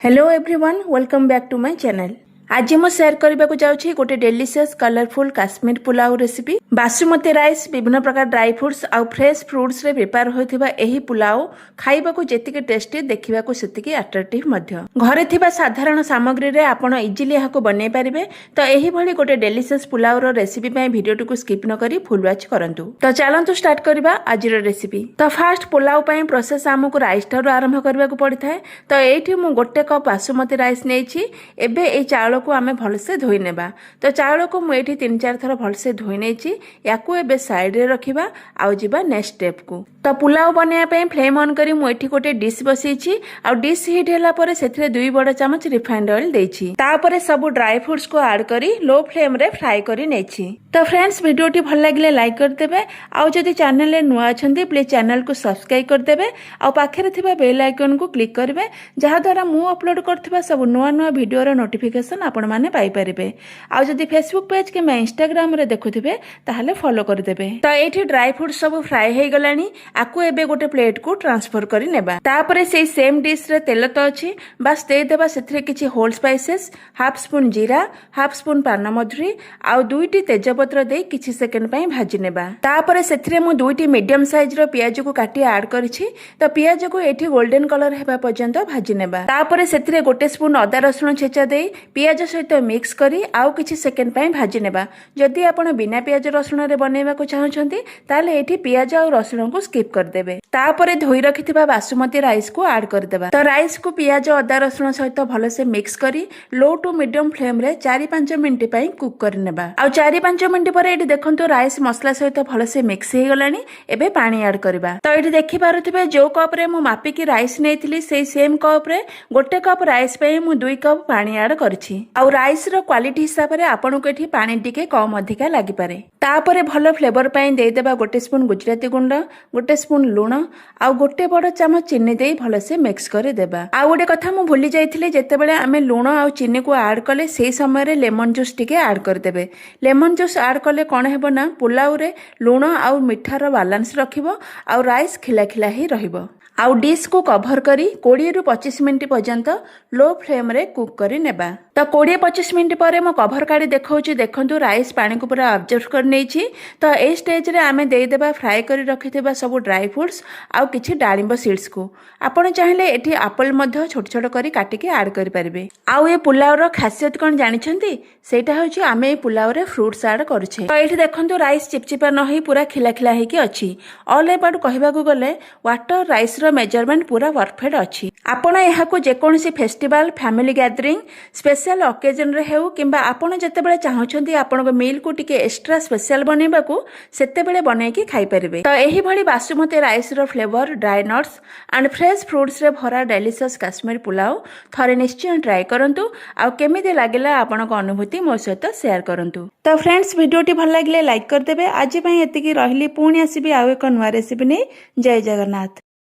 Hello everyone, welcome back to my channel. आज मैं share करने को जाऊँगी गोटे delicious colourful Kashmir pulao recipe. Basmati rice, विभिन्न प्रकार ड्राई फ्रुट्स आउ फ्रेश फ्रुट्स रे प्रिपेयर होइथिबा एही पुलाव खाइबा को जेतिके टेस्टी, देखिबा को सेतिके अट्रैक्टिव मध्य। घरे थिबा साधारण सामग्री रे आपण इजिली याको बनै परिबे। तो एही भली गोटे डेलीशियस पुलाव रो रेसिपी पय वीडियो को स्किप न करी फुल वॉच करंतु। तो चलंतु स्टार्ट करबा आज रो रेसिपी। तो फास्ट पुलाव पय प्रोसेस हमकु राइस ठारो आरंभ करबा को पड़ी थाए। तो एठी मु गोटे कप बासुमती राइस नेछि। एबे ए चावल को आमे भलसे धोई नेबा। तो चावल को मु एठी 3-4 थर भलसे धोई नेछि। याकू एबे साइड रे रखिबा आउ जिबा नेक्स्ट स्टेप को। तो पुलाव बनाया पे फ्लेम ऑन करी मु एठी गोटे डिश बसैछि। आ डिश हीट होला परे सेथिरे 2 बड़ चमच रिफाइंड ऑयल देछि। तापरे सब ड्राई फ्रूट्स को ऐड करी लो फ्लेम रे फ्राई करी नेछि। तो फ्रेंड्स, वीडियोटी भल लागिले लाइक कर देबे। आ जदि चैनल रे नुआ अछंती प्लीज चैनल को सब्सक्राइब कर देबे। आ पाखरे थिबा बेल आइकन को क्लिक करबे, जहा द्वारा मु अपलोड करथिबा सब नुआ नुआ वीडियो रो नोटिफिकेशन आपण माने पाई परिबे। आ जदि फेसबुक पेज के इंस्टाग्राम रे देखुथिबे ताहले फॉलो कर देबे। तो एठी ड्राई फ्रूट सब फ्राई हे गलानी। आकु एबे गोटे प्लेट को ट्रांसफर करी नेबा। तापरे सेही सेम डिश रे तेल तो अछि, बस दे देबा सेथिरे किछि होल स्पाइसेस, हाफ स्पून जीरा, हाफ स्पून पान मधुरी आ 2टी तेजपत्र दे किछि सेकंड पय भाजी नेबा। तापरे सेथिरे मु 2टी मीडियम साइज रो प्याज को काटी ऐड करिछि। तो प्याज को एठी गोल्डन कलर हेबा पर्यंत भाजी नेबा। तापरे सेथिरे गोटे स्पून अदा रसुण छेचा दे प्याज सहित मिक्स करी आउ किछि सेकंड पय भाजी नेबा। जदि आपण बिना प्याज रसुण रे बनेबा को चाहछंती ताले एठी प्याज आ रसुण को स्किप कर देबे। तापरे धोई रखिथिबा बासुमती राइस को ऐड कर देबा। तो राइस को प्याज अदा रसुण सहित भलसे मिक्स करी लो टू मीडियम फ्लेम रे 4-5 मिनिट पय कुक कर नेबा। आ 4-5 मिनिट परे एठी देखंतु राइस मसला सहित भलसे मिक्स हे गलानी। एबे पानी ऐड करबा। तो एठी देखि पारुथिबे जो कप रे मु मापी की राइस नेथिली सेही सेम कप रे गोटे कप राइस पय मु 2 कप पानी ऐड करछि। आ राइस रो क्वालिटी हिसाब रे आपन को एठी पानी टिके कम अधिका लागि पारे। तापरे भलो फ्लेवर पय दे देबा गोटे स्पून गुजराती गुंड, गोटे स्पून लूण आ गोटे बड़ चमच चीनी दे भलसे मिक्स कर देबा। आ गोटे कथा मु भूली जाइथिले, जेतेबेले आमे लूण आ चीनी को ऐड कले सेही समय रे लेमन जूस टिके ऐड कर देबे। लेमन जूस ऐड कले कोन हेबो ना, पुलाव रे लूण आ मिठार बैलेंस रखिबो आ राइस खिला खिला ही रहिबो। आउ डिश को कवर करी 20-25 मिनिट पर्यंत लो फ्लेम रे कुक करी नेबा। तो 20-25 मिनिट परे मो कवर काढी देखौची। देखंतु राइस पानी को पूरा ऑब्जर्व कर नेछि। तो ए स्टेज रे आमे देई देबा फ्राई करी रखिथिबा सब ड्राई फ्रूट्स आउ किछि डाळिंब सीड्स को। आपण चाहिले एठी एप्पल मध्ये छोट छोट करी काटी के ऐड करि परिबे। आउ ए पुलाव रो खासियत कोन जानिछंती, सेटा होची आमे ए पुलाव रे फ्रूट्स ऐड करूछे। तो एठी देखंतु राइस चिपचिपा न होई पूरा खिला खिला हेकी अछि। ऑल अबाउट कहबा को गले वाटर राइस रो मेजरमेंट पूरा परफेक्ट अछि। आपण एहा को जे कोनसी festival, family gathering, special occasion रे हेउ किंबा आपण जतेबेले चाहउछंती आपण को मील को टिके एक्स्ट्रा स्पेशल बनेबा को सेतेबेले बनै के खाइ परिबे। तो एही भली बासुमती राइस रो flavour, dry nuts and fresh fruits रे भरा डेलीशियस काश्मीर पुलाव थरे निश्चय ट्राई करंतु। आ केमिति लागिला आपण को अनुभूति मो सहित शेयर करंतु। तो फ्रेंड्स, वीडियोटी भल लागिले लाइक कर देबे। आज पय एतिकी रहिली, पुणी आसीबी आउ एक नवा रेसिपी नै। जय जगन्नाथ।